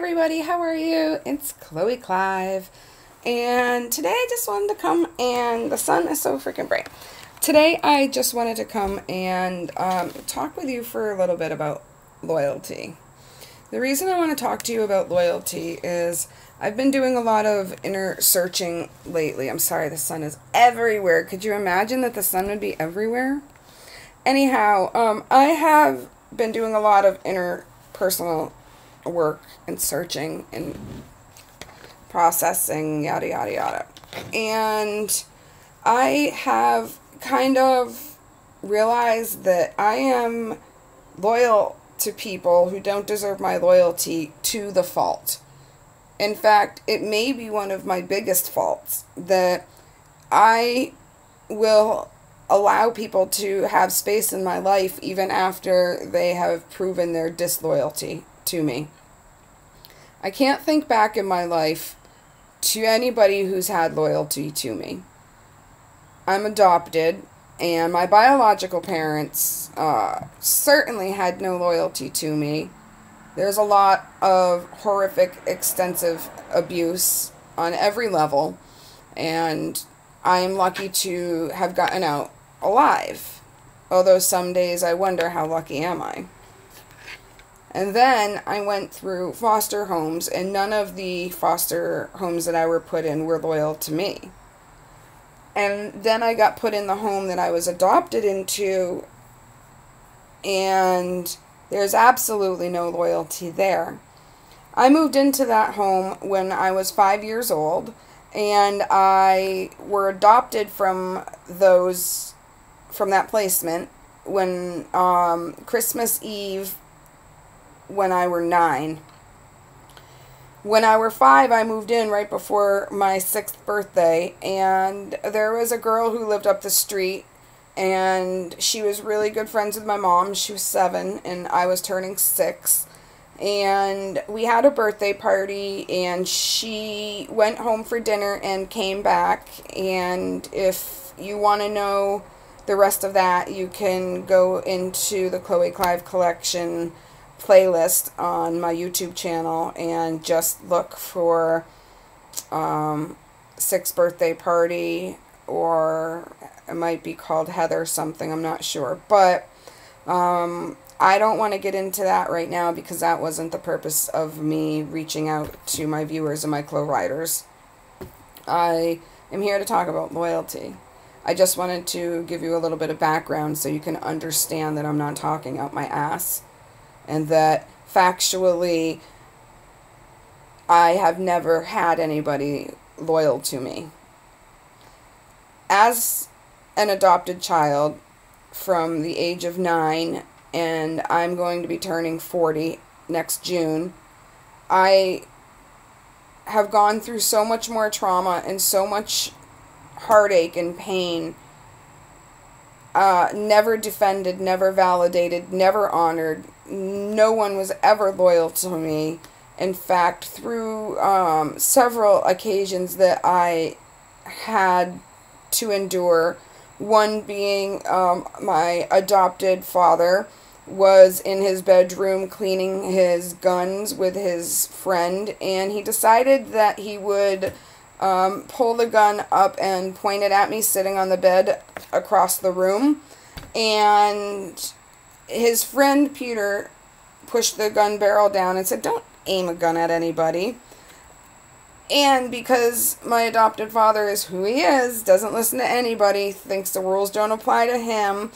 everybody, how are you? It's Chloe Clive, and today I just wanted to come, and the sun is so freaking bright. Today I just wanted to come and talk with you for a little bit about loyalty. The reason I want to talk to you about loyalty is I've been doing a lot of inner searching lately. I'm sorry, the sun is everywhere. Could you imagine that the sun would be everywhere? Anyhow, I have been doing a lot of inner personal work and searching and processing, yada yada yada. And I have kind of realized that I am loyal to people who don't deserve my loyalty to the fault. In fact, it may be one of my biggest faults that I will allow people to have space in my life even after they have proven their disloyalty to me. I can't think back in my life to anybody who's had loyalty to me. I'm adopted, and my biological parents certainly had no loyalty to me. There's a lot of horrific, extensive abuse on every level, and I'm lucky to have gotten out alive. Although some days I wonder, how lucky am I? And then I went through foster homes, and none of the foster homes that I were put in were loyal to me. And then I got put in the home that I was adopted into, and there's absolutely no loyalty there. I moved into that home when I was 5 years old, and I were adopted from that placement when Christmas Eve when I were 9. When I were 5, I moved in right before my 6th birthday, and there was a girl who lived up the street, and she was really good friends with my mom. She was 7, and I was turning 6, and we had a birthday party, and she went home for dinner and came back. And if you want to know the rest of that, you can go into the ChloeCliveCollection playlist on my YouTube channel and just look for 6th birthday party, or it might be called Heather something, I'm not sure. But I don't want to get into that right now, because that wasn't the purpose of me reaching out to my viewers and my Chlo-Riders. I am here to talk about loyalty. I just wanted to give you a little bit of background so you can understand that I'm not talking out my ass, and that factually I have never had anybody loyal to me. As an adopted child from the age of 9, and I'm going to be turning 40 next June, I have gone through so much more trauma and so much heartache and pain. Never defended, never validated, never honored. No one was ever loyal to me. In fact, through several occasions that I had to endure, one being my adopted father was in his bedroom cleaning his guns with his friend, and he decided that he would pull the gun up and point it at me sitting on the bed across the room. And his friend Peter pushed the gun barrel down and said, "Don't aim a gun at anybody." And because my adopted father is who he is, doesn't listen to anybody, thinks the rules don't apply to him,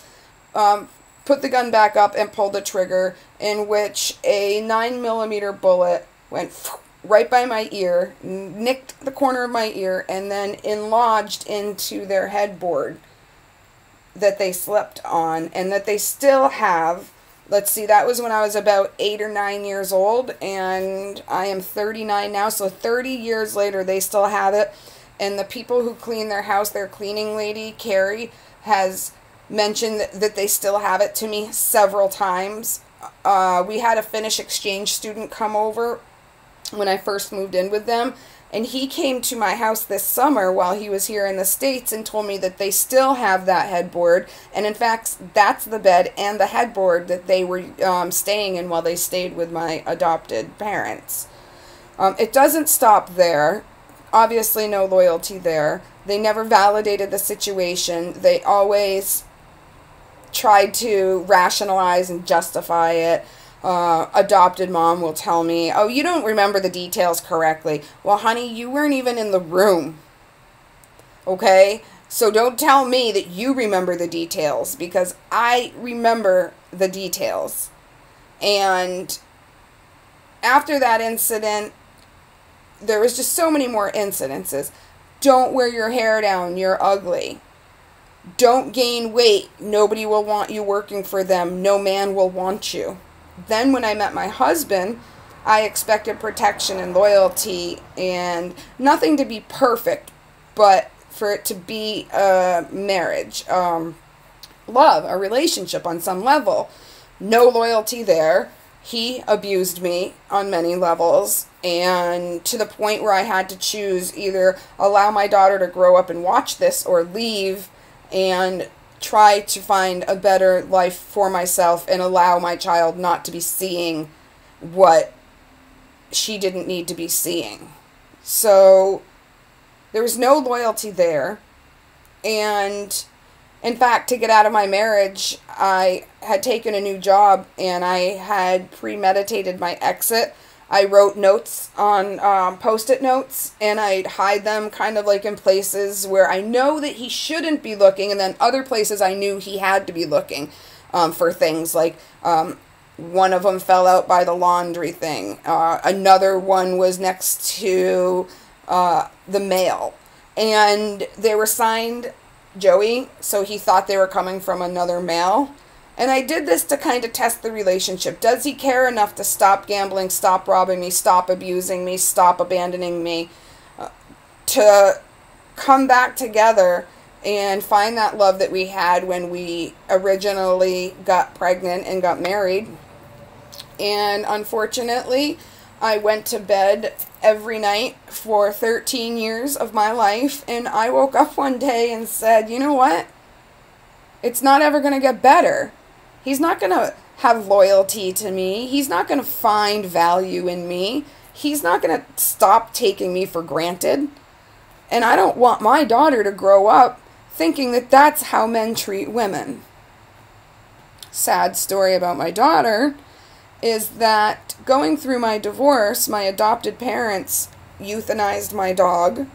put the gun back up and pulled the trigger, in which a 9mm bullet went right by my ear, nicked the corner of my ear, and then lodged into their headboard that they slept on, and that they still have. Let's see, that was when I was about 8 or 9 years old, and I am 39 now, so 30 years later, they still have it. And the people who clean their house, their cleaning lady, Carrie, has mentioned that they still have it to me several times. We had a Finnish exchange student come over when I first moved in with them, and he came to my house this summer while he was here in the States and told me that they still have that headboard, and in fact that's the bed and the headboard that they were staying in while they stayed with my adopted parents. It doesn't stop there. Obviously, no loyalty there. They never validated the situation. They always tried to rationalize and justify it. Adopted mom will tell me, oh, you don't remember the details correctly. Well, honey, you weren't even in the room. Okay? So don't tell me that you remember the details, because I remember the details. And after that incident, there was just so many more incidences. Don't wear your hair down, you're ugly. Don't gain weight, nobody will want you working for them, no man will want you. Then when I met my husband, I expected protection and loyalty and nothing to be perfect, but for it to be a marriage, love, a relationship on some level. No loyalty there. He abused me on many levels, and to the point where I had to choose either allow my daughter to grow up and watch this or leave and try to find a better life for myself and allow my child not to be seeing what she didn't need to be seeing. So there was no loyalty there. And in fact, to get out of my marriage, I had taken a new job and I had premeditated my exit. I wrote notes on Post-it notes, and I'd hide them kind of like in places where I know that he shouldn't be looking, and then other places I knew he had to be looking for things like one of them fell out by the laundry thing. Another one was next to the mail, and they were signed Joey, so he thought they were coming from another mail. And I did this to kind of test the relationship. Does he care enough to stop gambling, stop robbing me, stop abusing me, stop abandoning me, to come back together and find that love that we had when we originally got pregnant and got married? And unfortunately, I went to bed every night for 13 years of my life, and I woke up one day and said, you know what? It's not ever going to get better. He's not going to have loyalty to me. He's not going to find value in me. He's not going to stop taking me for granted. And I don't want my daughter to grow up thinking that that's how men treat women. Sad story about my daughter is that going through my divorce, my adopted parents euthanized my dog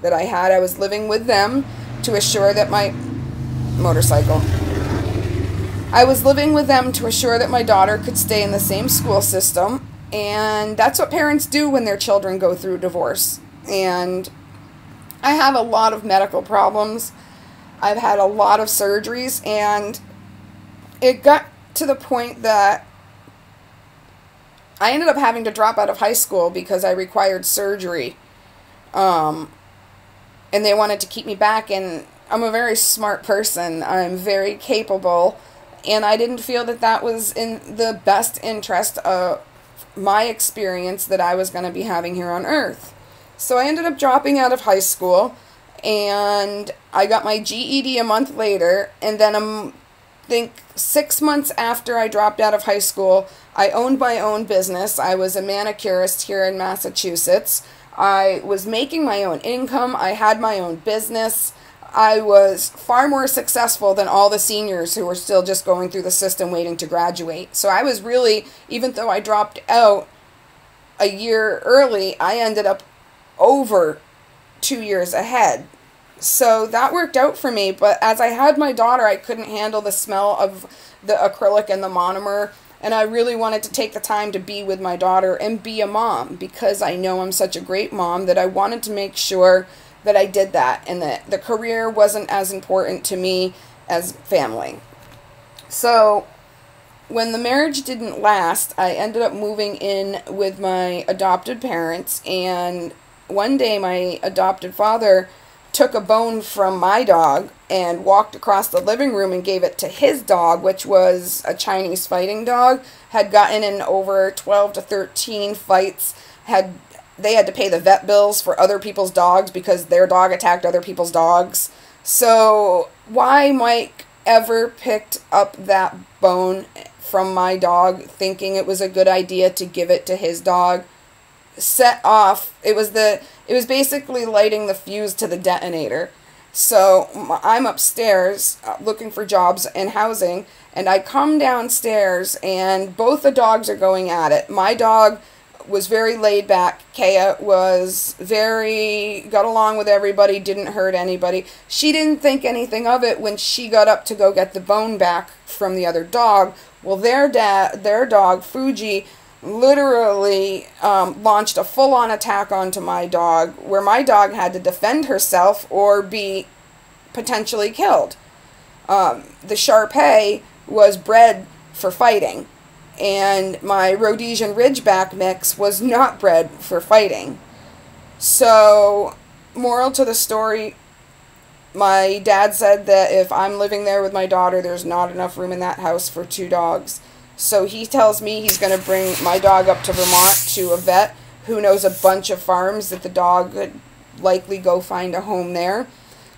that I had. I was living with them to assure that my motorcycle. I was living with them to assure that my daughter could stay in the same school system, and that's what parents do when their children go through divorce. And I have a lot of medical problems. I've had a lot of surgeries, and it got to the point that I ended up having to drop out of high school because I required surgery. And they wanted to keep me back, and I'm a very smart person. I'm very capable. And I didn't feel that that was in the best interest of my experience that I was going to be having here on Earth. So I ended up dropping out of high school, and I got my GED a month later, and then I think 6 months after I dropped out of high school, I owned my own business. I was a manicurist here in Massachusetts. I was making my own income. I had my own business. I was far more successful than all the seniors who were still just going through the system waiting to graduate. So I was really, even though I dropped out a year early, I ended up over 2 years ahead. So that worked out for me. But as I had my daughter, I couldn't handle the smell of the acrylic and the monomer. And I really wanted to take the time to be with my daughter and be a mom, because I know I'm such a great mom that I wanted to make sure that I did that, and that the career wasn't as important to me as family. So when the marriage didn't last, I ended up moving in with my adopted parents, and one day my adopted father took a bone from my dog and walked across the living room and gave it to his dog, which was a Chinese fighting dog, had gotten in over 12 to 13 fights, they had to pay the vet bills for other people's dogs because their dog attacked other people's dogs. So why Mike ever picked up that bone from my dog thinking it was a good idea to give it to his dog, set off. It was basically lighting the fuse to the detonator. So I'm upstairs looking for jobs and housing, and I come downstairs and both the dogs are going at it. My dog was very laid back. Kea got along with everybody, didn't hurt anybody. She didn't think anything of it when she got up to go get the bone back from the other dog. Well, their dog, Fuji, literally launched a full-on attack onto my dog, where my dog had to defend herself or be potentially killed. The Shar-Pei was bred for fighting, and my Rhodesian Ridgeback mix was not bred for fighting. So, moral to the story, my dad said that if I'm living there with my daughter, there's not enough room in that house for 2 dogs. So he tells me he's going to bring my dog up to Vermont to a vet who knows a bunch of farms that the dog could likely go find a home there.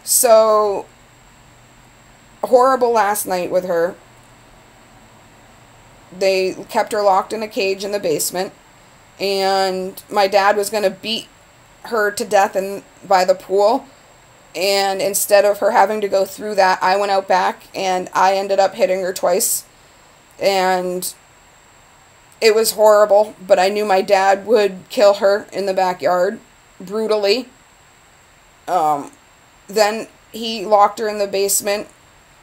So, horrible last night with her. They kept her locked in a cage in the basement, and my dad was going to beat her to death by the pool, and instead of her having to go through that, I went out back and I ended up hitting her twice, and it was horrible, but I knew my dad would kill her in the backyard brutally. Then he locked her in the basement.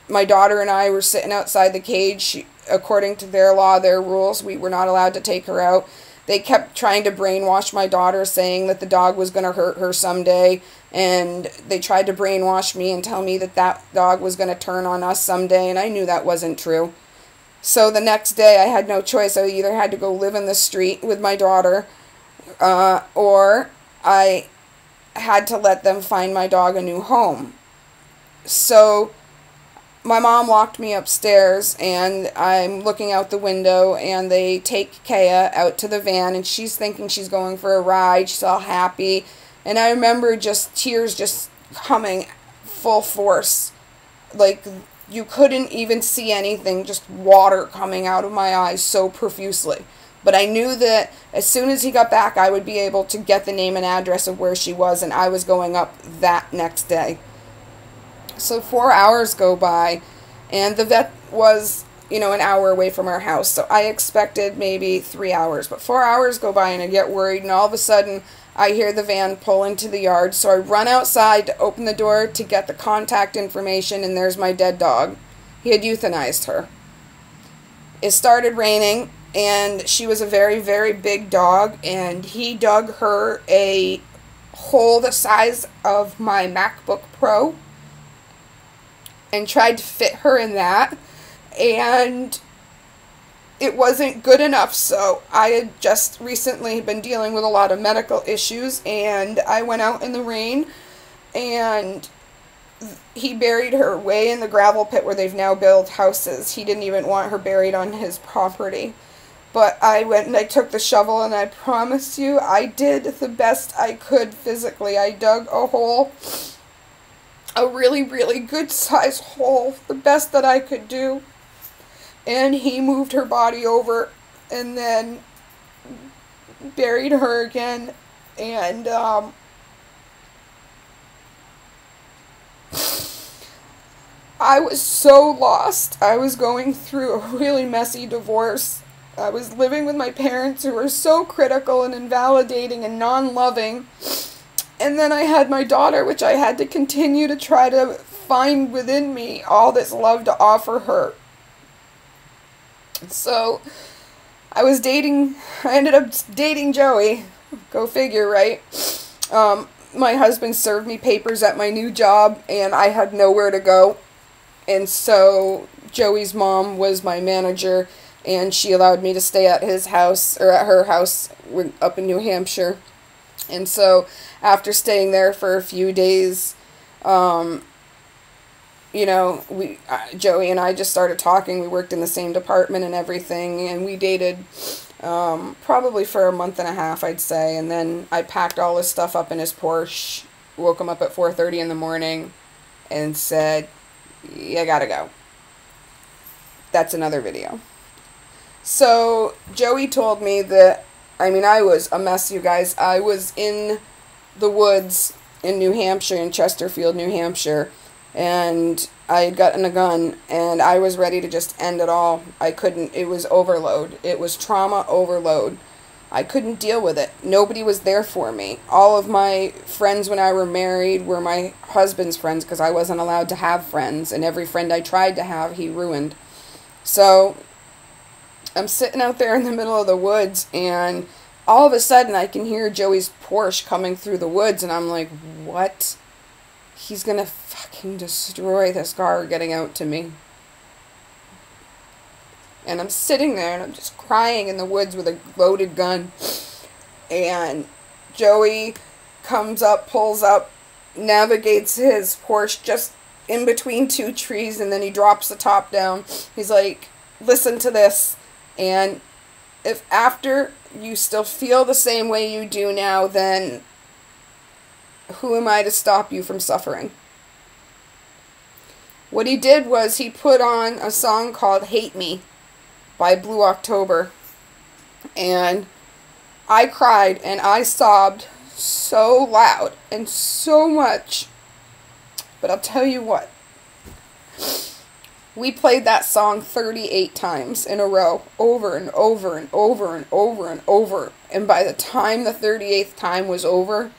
My daughter and I were sitting outside the cage. According to their law, their rules, we were not allowed to take her out. They kept trying to brainwash my daughter, saying that the dog was going to hurt her someday, and they tried to brainwash me and tell me that that dog was going to turn on us someday, and I knew that wasn't true. So the next day, I had no choice. I either had to go live in the street with my daughter, or I had to let them find my dog a new home. So my mom locked me upstairs, and I'm looking out the window, and they take Kea out to the van, and she's thinking she's going for a ride. She's all happy, and I remember just tears just coming full force. Like, you couldn't even see anything, just water coming out of my eyes so profusely. But I knew that as soon as he got back, I would be able to get the name and address of where she was, and I was going up that next day. So 4 hours go by, and the vet was, an hour away from our house. So I expected maybe 3 hours, but 4 hours go by, and I get worried, and all of a sudden I hear the van pull into the yard. So I run outside to open the door to get the contact information, and there's my dead dog. He had euthanized her. It started raining, and she was a very, very big dog, and he dug her a hole the size of my MacBook Pro and tried to fit her in that, and it wasn't good enough. So I had just recently been dealing with a lot of medical issues, and I went out in the rain, and he buried her way in the gravel pit where they've now built houses. He didn't even want her buried on his property. But I went and I took the shovel, and I promise you, I did the best I could physically. I dug a hole, a really, really good size hole, the best that I could do. And he moved her body over and then buried her again. And I was so lost. I was going through a really messy divorce. I was living with my parents, who were so critical and invalidating and non-loving. And then I had my daughter, which I had to continue to try to find within me all this love to offer her. So I ended up dating Joey. Go figure, right? My husband served me papers at my new job, and I had nowhere to go. And so Joey's mom was my manager, and she allowed me to stay at his house, or at her house up in New Hampshire. And so after staying there for a few days, Joey and I just started talking. We worked in the same department and everything, and we dated probably for a month and a half, I'd say. And then I packed all his stuff up in his Porsche, woke him up at 4:30 in the morning, and said, "You gotta go." That's another video. So Joey told me that I mean, I was a mess, you guys. I was in the woods in New Hampshire, in Chesterfield, New Hampshire, and I had gotten a gun, and I was ready to just end it all. I couldn't, it was overload. It was trauma overload. I couldn't deal with it. Nobody was there for me. All of my friends when I were married were my husband's friends, because I wasn't allowed to have friends, and every friend I tried to have, he ruined. So I'm sitting out there in the middle of the woods, and all of a sudden I can hear Joey's Porsche coming through the woods, and I'm like, what? He's gonna fucking destroy this car getting out to me. And I'm sitting there, and I'm just crying in the woods with a loaded gun. And Joey comes up, pulls up, navigates his Porsche just in between two trees, and then he drops the top down. He's like, listen to this. And if after you still feel the same way you do now, then who am I to stop you from suffering? What he did was he put on a song called Hate Me by Blue October. And I cried and I sobbed so loud and so much. But I'll tell you what. We played that song 38 times in a row, over and over and over and over and over. And by the time the 38th time was over,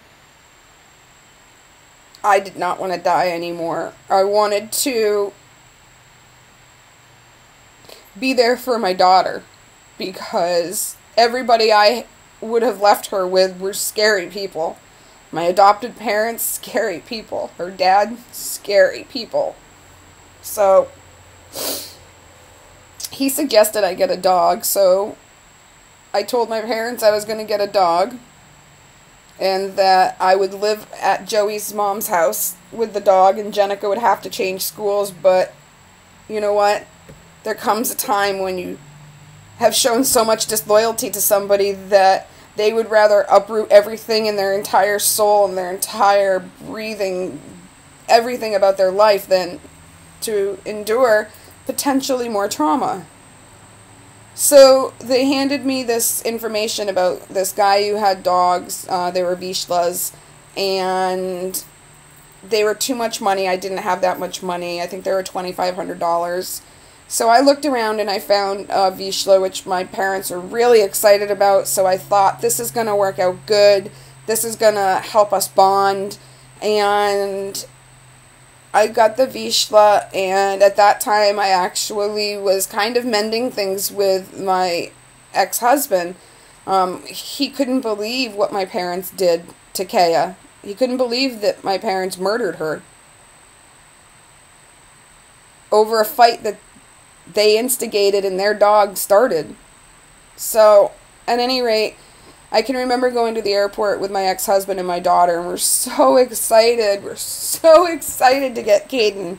I did not want to die anymore. I wanted to be there for my daughter, because everybody I would have left her with were scary people. My adopted parents, scary people. Her dad, scary people. So he suggested I get a dog, so I told my parents I was going to get a dog, and that I would live at Joey's mom's house with the dog, and Jenica would have to change schools. But you know what? There comes a time when you have shown so much disloyalty to somebody that they would rather uproot everything in their entire soul and their entire breathing, everything about their life, than to endure potentially more trauma. So they handed me this information about this guy who had dogs. They were Vizslas, and they were too much money. I didn't have that much money. I think they were $2,500. So I looked around and I found Vizsla, which my parents were really excited about. So I thought, this is going to work out good. This is going to help us bond. And I got the Vizsla, and at that time I actually was kind of mending things with my ex-husband. He couldn't believe what my parents did to Kaya. He couldn't believe that my parents murdered her over a fight that they instigated and their dog started. So, at any rate, I can remember going to the airport with my ex-husband and my daughter, and we're so excited. We're so excited to get Caden.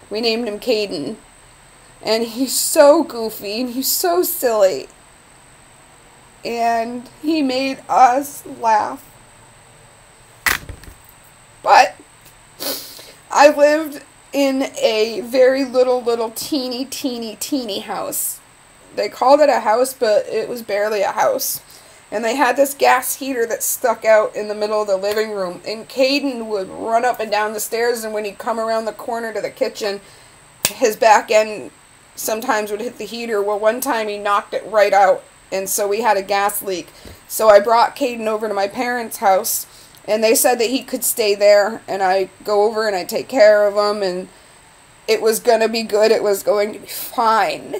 We named him Caden. And he's so goofy, and he's so silly. And he made us laugh. But I lived in a very little teeny house. They called it a house, but it was barely a house. And they had this gas heater that stuck out in the middle of the living room. And Caden would run up and down the stairs, and when he'd come around the corner to the kitchen, his back end sometimes would hit the heater. Well, one time he knocked it right out, and so we had a gas leak. So I brought Caden over to my parents' house, and they said that he could stay there, and I'd go over and I'd take care of him, and it was going to be good. It was going to be fine.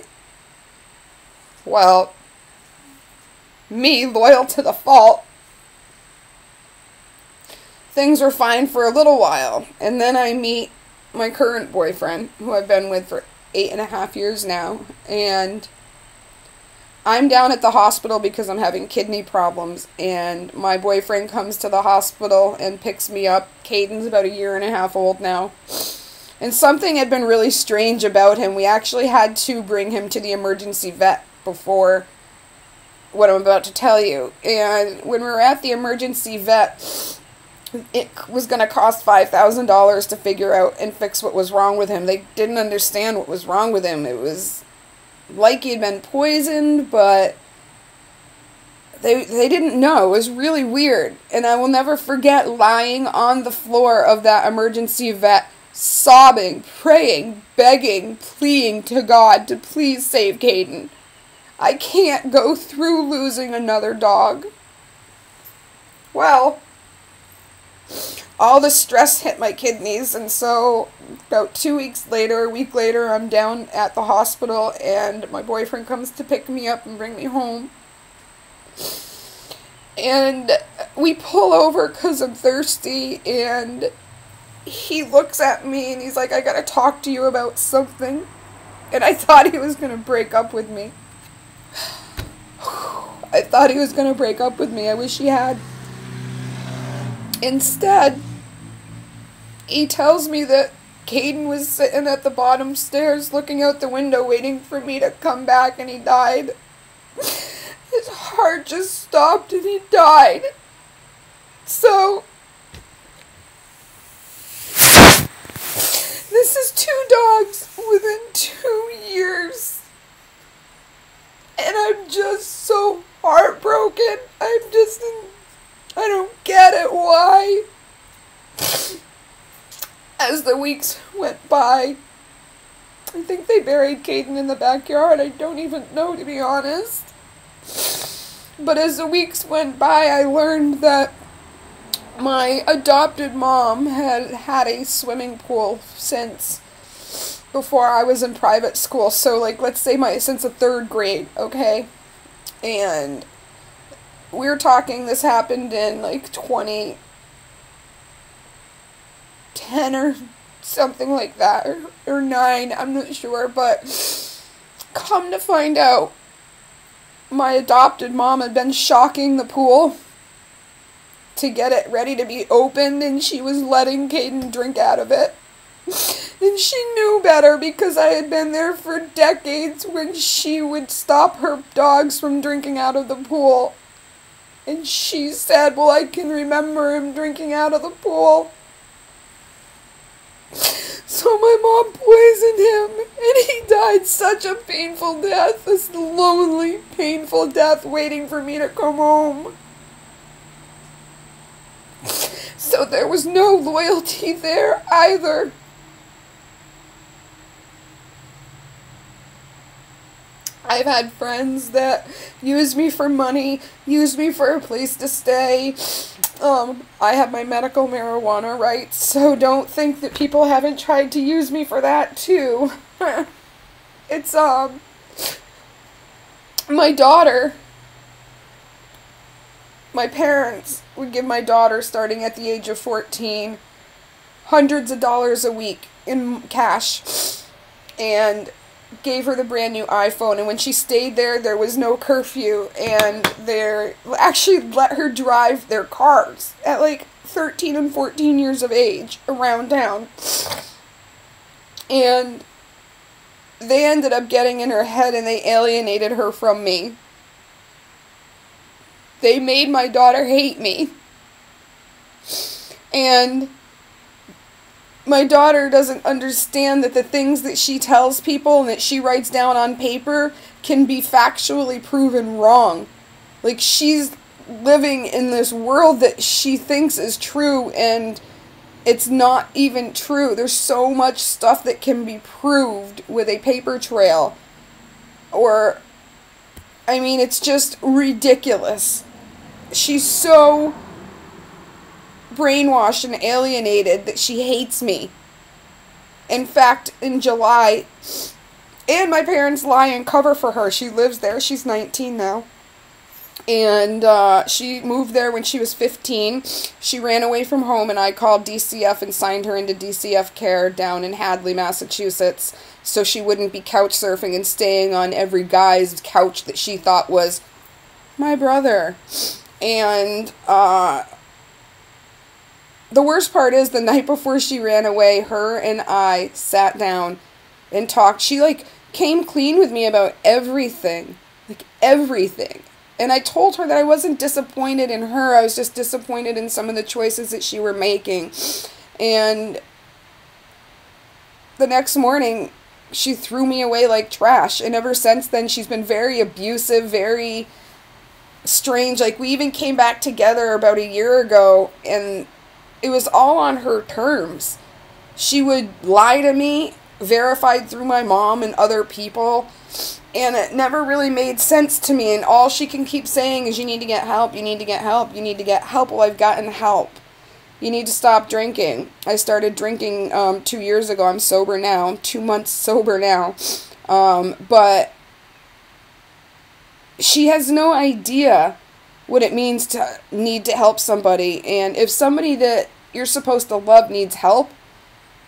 Well, me, loyal to the fault, things were fine for a little while. And then I meet my current boyfriend, who I've been with for 8.5 years now. And I'm down at the hospital because I'm having kidney problems. And my boyfriend comes to the hospital and picks me up. Caden's about 1.5 years old now. And something had been really strange about him. We actually had to bring him to the emergency vet before what I'm about to tell you. And when we were at the emergency vet, it was going to cost $5,000 to figure out and fix what was wrong with him. They didn't understand what was wrong with him. It was like he'd been poisoned, but They didn't know. It was really weird. And I will never forget lying on the floor of that emergency vet, sobbing, praying, begging, pleading to God to please save Caden. I can't go through losing another dog. Well, all the stress hit my kidneys, and so about 2 weeks later, a week later, I'm down at the hospital, and my boyfriend comes to pick me up and bring me home. And we pull over because I'm thirsty, and he looks at me and he's like, I gotta talk to you about something. And I thought he was gonna break up with me. I thought he was gonna break up with me. I wish he had. Instead, he tells me that Caden was sitting at the bottom stairs looking out the window waiting for me to come back, and he died. His heart just stopped and he died. So, this is 2 dogs within 2 years. And I'm just so heartbroken. I don't get it. Why? As the weeks went by, I think they buried Caden in the backyard. I don't even know, to be honest. But as the weeks went by, I learned that my adopted mom had had a swimming pool since before I was in private school. So, like, let's say since the 3rd grade, okay? And we're talking, this happened in, like, 2010 or something like that, or 9, I'm not sure, but come to find out, my adopted mom had been shocking the pool to get it ready to be opened, and she was letting Caden drink out of it. And she knew better because I had been there for decades when she would stop her dogs from drinking out of the pool. And she said, well, I can remember him drinking out of the pool. So my mom poisoned him, and he died such a painful death, this lonely, painful death waiting for me to come home. So there was no loyalty there either. I've had friends that use me for money, use me for a place to stay. I have my medical marijuana rights, so don't think that people haven't tried to use me for that too. It's, my daughter, my parents would give my daughter, starting at the age of 14, hundreds of dollars a week in cash, and gave her the brand new iPhone. And when she stayed there, there was no curfew, and they actually let her drive their cars at like 13 and 14 years of age around town. And they ended up getting in her head, and they alienated her from me. They made my daughter hate me. And my daughter doesn't understand that the things that she tells people and that she writes down on paper can be factually proven wrong. Like, she's living in this world that she thinks is true, and it's not even true. There's so much stuff that can be proved with a paper trail. Or, I mean, it's just ridiculous. She's so brainwashed and alienated that she hates me. In fact, in July, and my parents lie and cover for her. She lives there. She's 19 now. And she moved there when she was 15. She ran away from home, and I called DCF and signed her into DCF care down in Hadley, Massachusetts, so she wouldn't be couch surfing and staying on every guy's couch that she thought was my brother. And the worst part is, the night before she ran away, her and I sat down and talked. She, like, came clean with me about everything. Like, everything. And I told her that I wasn't disappointed in her. I was just disappointed in some of the choices that she were making. And the next morning, she threw me away like trash. And ever since then, she's been very abusive, very strange. Like, we even came back together about a year ago, and it was all on her terms. She would lie to me, verified through my mom and other people, and it never really made sense to me. And all she can keep saying is, you need to get help, you need to get help, you need to get help. Well, I've gotten help. You need to stop drinking. I started drinking 2 years ago. I'm sober now. I'm 2 months sober now. But she has no idea what it means to need to help somebody. And if somebody that you're supposed to love needs help,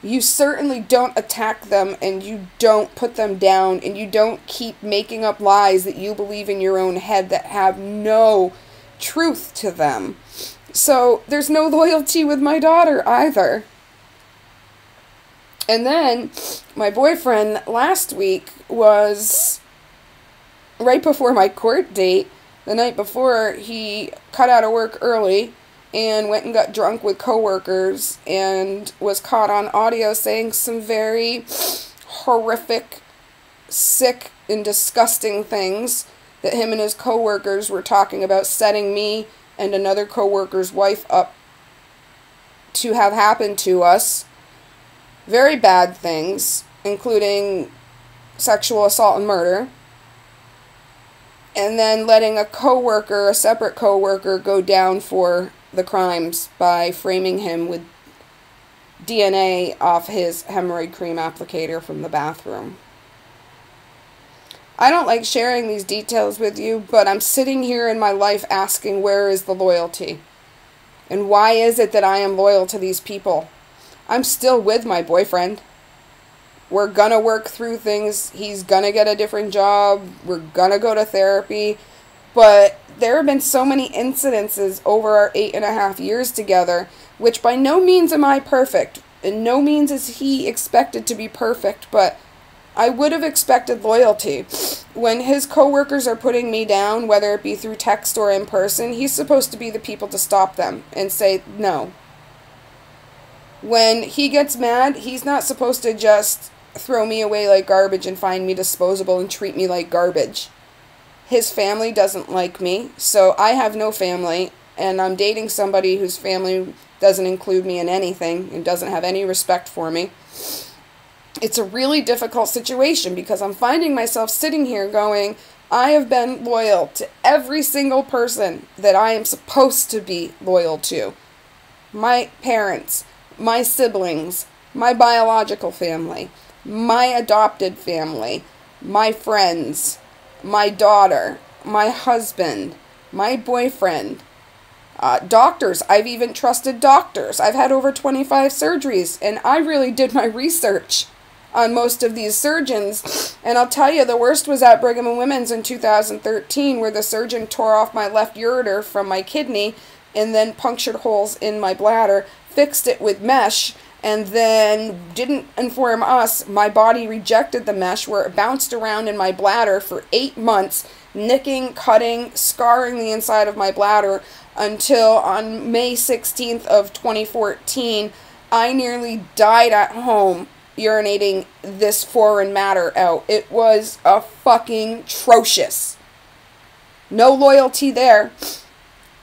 you certainly don't attack them, and you don't put them down, and you don't keep making up lies that you believe in your own head that have no truth to them. So there's no loyalty with my daughter either. And then my boyfriend last week was, right before my court date, the night before, he cut out of work early and went and got drunk with coworkers and was caught on audio saying some very horrific, sick, and disgusting things that him and his coworkers were talking about setting me and another coworker's wife up to have happened to us. Very bad things, including sexual assault and murder. And then letting a coworker, a separate coworker, go down for the crimes by framing him with DNA off his hemorrhoid cream applicator from the bathroom. I don't like sharing these details with you, but I'm sitting here in my life asking, where is the loyalty? And why is it that I am loyal to these people? I'm still with my boyfriend. We're gonna work through things. He's gonna get a different job. We're gonna go to therapy. But there have been so many incidences over our 8.5 years together, which by no means am I perfect. And no means is he expected to be perfect, but I would have expected loyalty. When his coworkers are putting me down, whether it be through text or in person, he's supposed to be the people to stop them and say no. When he gets mad, he's not supposed to just throw me away like garbage and find me disposable and treat me like garbage. His family doesn't like me, so I have no family, and I'm dating somebody whose family doesn't include me in anything and doesn't have any respect for me. It's a really difficult situation because I'm finding myself sitting here going, I have been loyal to every single person that I am supposed to be loyal to. My parents, my siblings, my biological family, my adopted family, my friends, my daughter, my husband, my boyfriend, doctors. I've even trusted doctors. I've had over 25 surgeries, and I really did my research on most of these surgeons. And I'll tell you, the worst was at Brigham and Women's in 2013, where the surgeon tore off my left ureter from my kidney and then punctured holes in my bladder, fixed it with mesh, and then didn't inform us. My body rejected the mesh, where it bounced around in my bladder for 8 months, nicking, cutting, scarring the inside of my bladder, until on May 16th of 2014, I nearly died at home urinating this foreign matter out. It was a fucking atrocious. No loyalty there,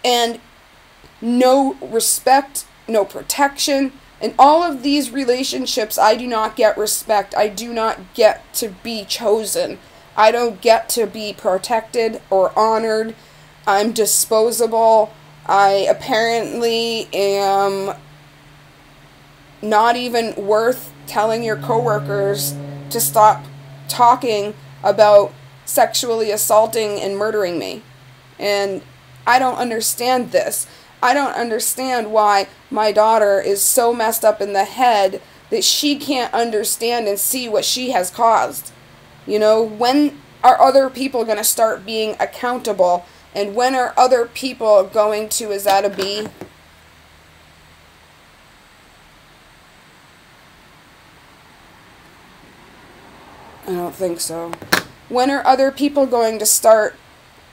and no respect, no protection. In all of these relationships, I do not get respect. I do not get to be chosen. I don't get to be protected or honored. I'm disposable. I apparently am not even worth telling your coworkers to stop talking about sexually assaulting and murdering me. And I don't understand this. I don't understand why my daughter is so messed up in the head that she can't understand and see what she has caused. You know, when are other people going to start being accountable? And when are other people going to, is that a bee? I don't think so. When are other people going to start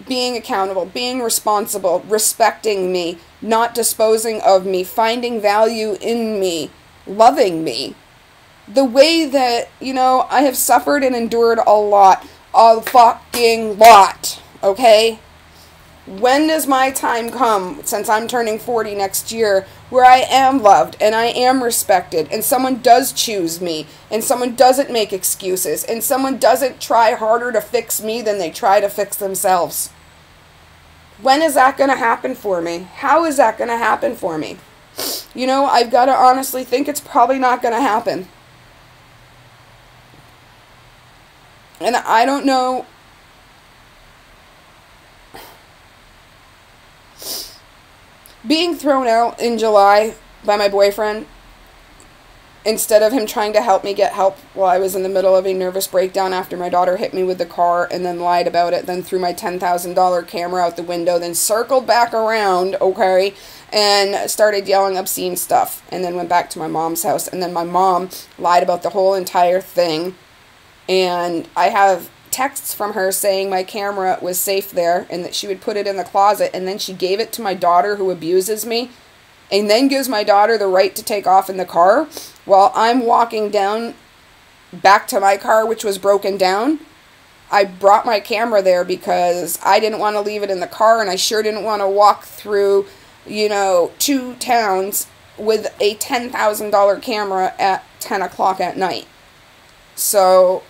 being accountable, being responsible, respecting me, not disposing of me, finding value in me, loving me? The way that, you know, I have suffered and endured a fucking lot, okay? When does my time come, since I'm turning 40 next year, where I am loved and I am respected and someone does choose me and someone doesn't make excuses and someone doesn't try harder to fix me than they try to fix themselves? When is that going to happen for me? How is that going to happen for me? You know, I've got to honestly think it's probably not going to happen. And I don't know. Being thrown out in July by my boyfriend, instead of him trying to help me get help while I was in the middle of a nervous breakdown after my daughter hit me with the car and then lied about it, then threw my $10,000 camera out the window, then circled back around, okay, and started yelling obscene stuff, and then went back to my mom's house, and then my mom lied about the whole entire thing, and I have texts from her saying my camera was safe there and that she would put it in the closet, and then she gave it to my daughter who abuses me, and then gives my daughter the right to take off in the car while I'm walking down back to my car, which was broken down. I brought my camera there because I didn't want to leave it in the car, and I sure didn't want to walk through, you know, 2 towns with a $10,000 camera at 10 o'clock at night. So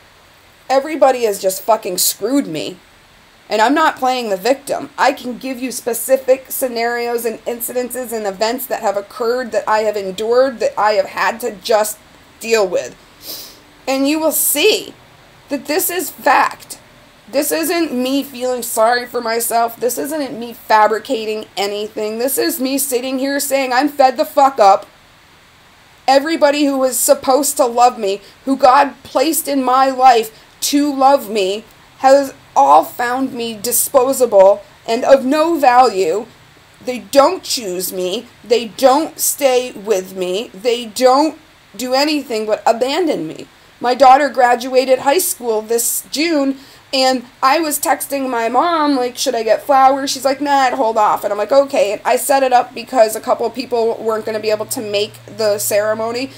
everybody has just fucking screwed me. And I'm not playing the victim. I can give you specific scenarios and incidences and events that have occurred, that I have endured, that I have had to just deal with. And you will see that this is fact. This isn't me feeling sorry for myself. This isn't me fabricating anything. This is me sitting here saying I'm fed the fuck up. Everybody who was supposed to love me, who God placed in my life to love me, has all found me disposable and of no value. They don't choose me. They don't stay with me. They don't do anything but abandon me. My daughter graduated high school this June, and I was texting my mom, like, should I get flowers? She's like, nah, I'd hold off. And I'm like, okay. And I set it up because a couple of people weren't going to be able to make the ceremony,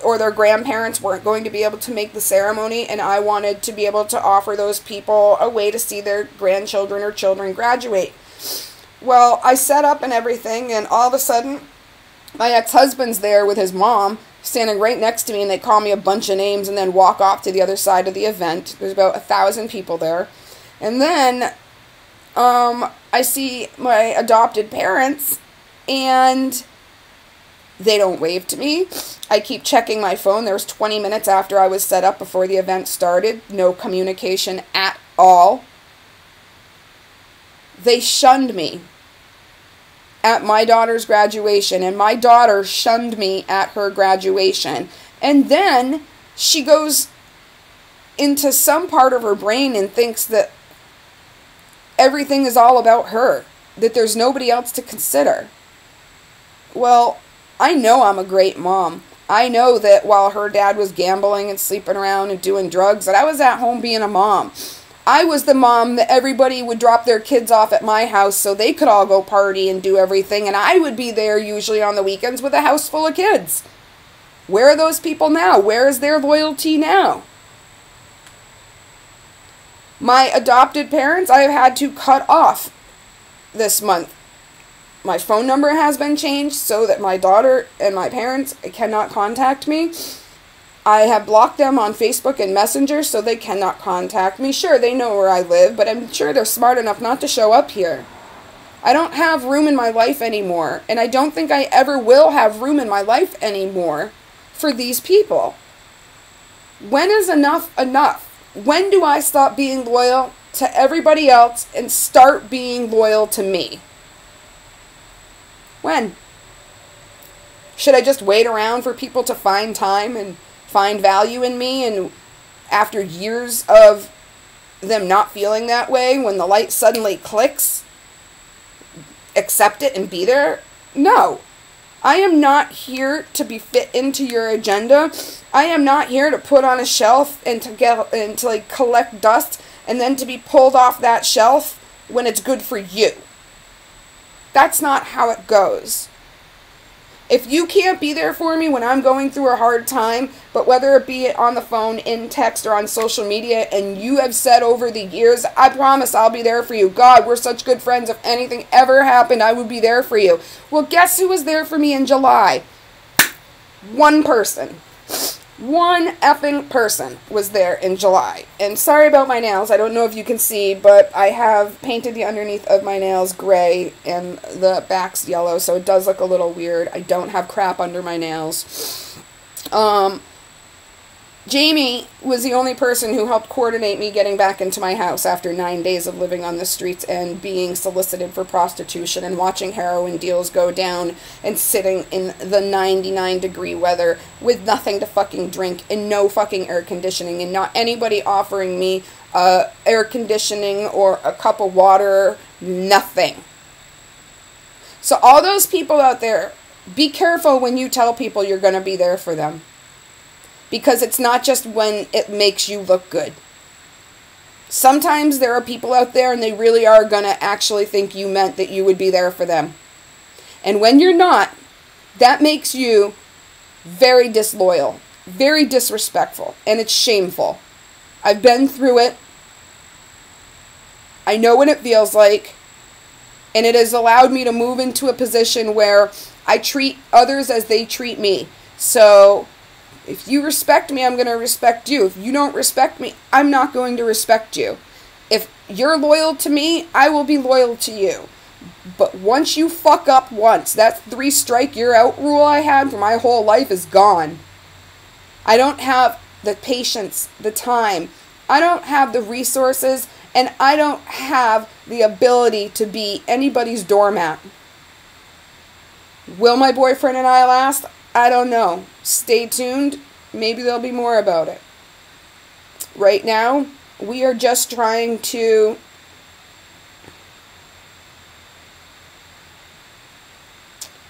or their grandparents weren't going to be able to make the ceremony, and I wanted to be able to offer those people a way to see their grandchildren or children graduate. Well, I set up and everything, and all of a sudden, my ex-husband's there with his mom, standing right next to me, and they call me a bunch of names and then walk off to the other side of the event. There's about 1,000 people there. And then I see my adopted parents, and they don't wave to me. I keep checking my phone. There was 20 minutes after I was set up before the event started. No communication at all. They shunned me at my daughter's graduation, and my daughter shunned me at her graduation. And then she goes into some part of her brain and thinks that everything is all about her, that there's nobody else to consider. Well, I know I'm a great mom. I know that while her dad was gambling and sleeping around and doing drugs, that I was at home being a mom. I was the mom that everybody would drop their kids off at my house so they could all go party and do everything, and I would be there usually on the weekends with a house full of kids. Where are those people now? Where is their loyalty now? My adopted parents, I have had to cut off this month. My phone number has been changed so that my daughter and my parents cannot contact me. I have blocked them on Facebook and Messenger so they cannot contact me. Sure, they know where I live, but I'm sure they're smart enough not to show up here. I don't have room in my life anymore, and I don't think I ever will have room in my life anymore for these people. When is enough enough? When do I stop being loyal to everybody else and start being loyal to me? When? Should I just wait around for people to find time and find value in me, and after years of them not feeling that way, when the light suddenly clicks, accept it and be there? No. I am not here to be fit into your agenda. I am not here to put on a shelf and to like collect dust and then to be pulled off that shelf when it's good for you. That's not how it goes. If you can't be there for me when I'm going through a hard time, but whether it be on the phone, in text, or on social media, and you have said over the years, I promise I'll be there for you. God, we're such good friends. If anything ever happened, I would be there for you. Well, guess who was there for me in July? One person. One effing person was there in July. And sorry about my nails. I don't know if you can see, but I have painted the underneath of my nails gray and the back's yellow, so it does look a little weird. I don't have crap under my nails. Jamie was the only person who helped coordinate me getting back into my house after 9 days of living on the streets and being solicited for prostitution and watching heroin deals go down and sitting in the 99-degree weather with nothing to fucking drink and no fucking air conditioning and not anybody offering me air conditioning or a cup of water, nothing. So all those people out there, be careful when you tell people you're going to be there for them. Because it's not just when it makes you look good. Sometimes there are people out there and they really are going to actually think you meant that you would be there for them. And when you're not, that makes you very disloyal, very disrespectful, and it's shameful. I've been through it. I know what it feels like. And it has allowed me to move into a position where I treat others as they treat me. So if you respect me, I'm going to respect you. If you don't respect me, I'm not going to respect you. If you're loyal to me, I will be loyal to you. But once you fuck up once, that 3-strike you're out rule I had for my whole life is gone. I don't have the patience, the time. I don't have the resources, and I don't have the ability to be anybody's doormat. Will my boyfriend and I last? I don't know. Stay tuned. Maybe there'll be more about it. Right now, we are just trying to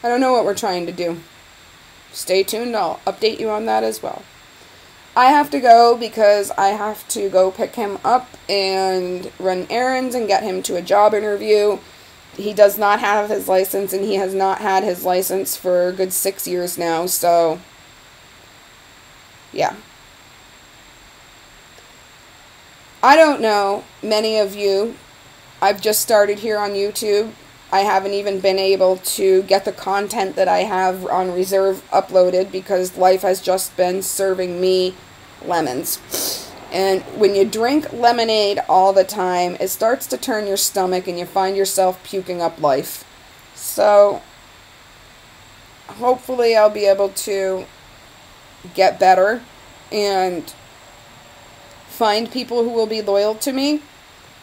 I don't know what we're trying to do. Stay tuned. I'll update you on that as well. I have to go because I have to go pick him up and run errands and get him to a job interview. He does not have his license, and he has not had his license for a good 6 years now, so yeah. I don't know many of you. I've just started here on YouTube. I haven't even been able to get the content that I have on reserve uploaded because life has just been serving me lemons. And when you drink lemonade all the time, it starts to turn your stomach and you find yourself puking up life. So hopefully I'll be able to get better and find people who will be loyal to me.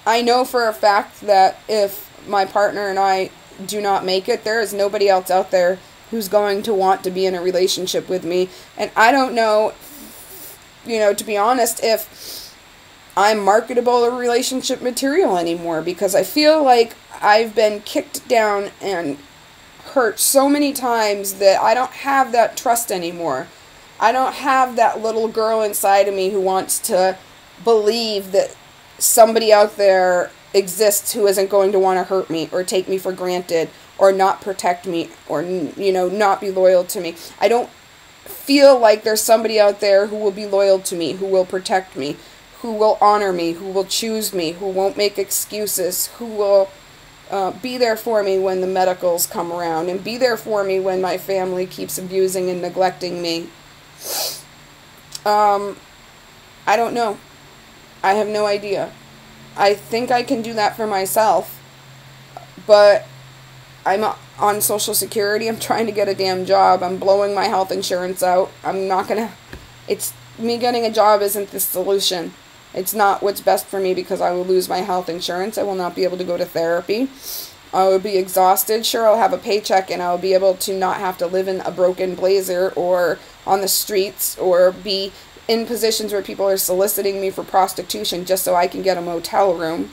I know for a fact that if my partner and I do not make it, there is nobody else out there who's going to want to be in a relationship with me. And I don't know, to be honest, if I'm marketable or relationship material anymore, because I feel like I've been kicked down and hurt so many times that I don't have that trust anymore. I don't have that little girl inside of me who wants to believe that somebody out there exists who isn't going to want to hurt me or take me for granted or not protect me or, not be loyal to me. I don't feel like there's somebody out there who will be loyal to me, who will protect me, who will honor me, who will choose me, who won't make excuses, who will be there for me when the medicals come around and be there for me when my family keeps abusing and neglecting me. I don't know. I have no idea. I think I can do that for myself, but I'm on Social Security. I'm trying to get a damn job. I'm blowing my health insurance out. It's me getting a job isn't the solution. It's not what's best for me because I will lose my health insurance. I will not be able to go to therapy. I will be exhausted. Sure, I'll have a paycheck and I'll be able to not have to live in a broken blazer or on the streets or be in positions where people are soliciting me for prostitution just so I can get a motel room.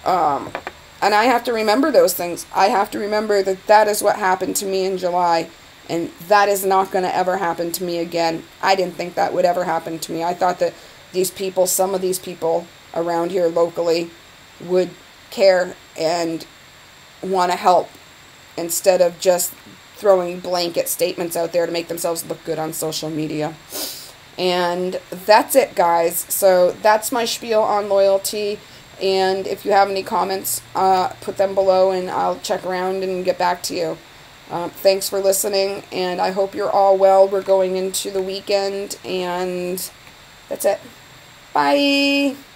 And I have to remember those things. I have to remember that that is what happened to me in July, and that is not going to ever happen to me again. I didn't think that would ever happen to me. I thought that some of these people around here locally would care and want to help instead of just throwing blanket statements out there to make themselves look good on social media. And that's it, guys. So that's my spiel on loyalty. And if you have any comments, put them below and I'll check around and get back to you. Thanks for listening, and I hope you're all well. We're going into the weekend, and that's it. Bye!